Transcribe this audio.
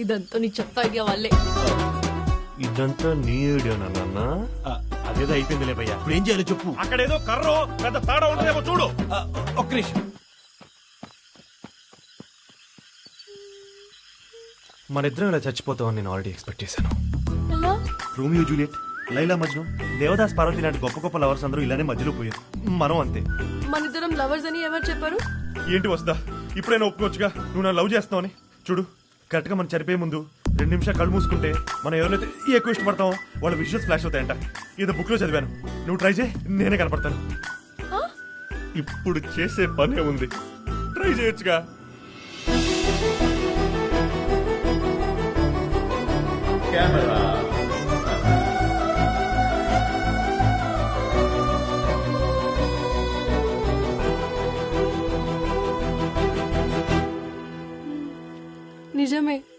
ఇదంతా నీ చెత్త ఐడియా వల్లే. ఇదంతా నీ ఐడియానా నాన్న? అదేదో అయిపోయింది లేపయ్యా, ఇప్పుడు ఏం చేయాలో చెప్పు. అక్కడేదో కర్రో పెద్ద తాడా ఉంటుందేమో చూడు. ఒక్క నిమిషం. మనిద్దరం ఇలా చచ్చిపోతామని నేను ఆల్రెడీ ఎక్స్పెక్ట్ చేశాను. ఎలా? రోమియో జూలియట్, లైలా మజ్ను, దేవదాస్ పార్వతి లాంటి గొప్ప గొప్ప లవర్స్ అందరూ ఇలానే మధ్యలో పోయారు. మనం అంతే. మనిద్దరం లవర్స్ అని ఎవరు చెప్పారు? ఏంటి వస్తుందా? ఇప్పుడైనా ఒప్పుకోవచ్చుగా నువ్వు నా లవ్ చేస్తున్నావని. చూడు, కరెక్ట్ గా మనం చనిపోయే ముందు 2 నిమిషాలు కళ్ళు మూసుకుంటే మనం ఎవరైతే ఎక్కువ ఇష్టపడతామో వాళ్ళ విజువల్స్ ఫ్లాష్ అవుతాయంట. ఏదో బుక్ లో చదివాను. నువ్వు ట్రై చేయి, నేనే కనపడతాను. ఇప్పుడు చేసే పనే ఉంది, ట్రై చేయొచ్చుగా. కెమెరా నిజమే.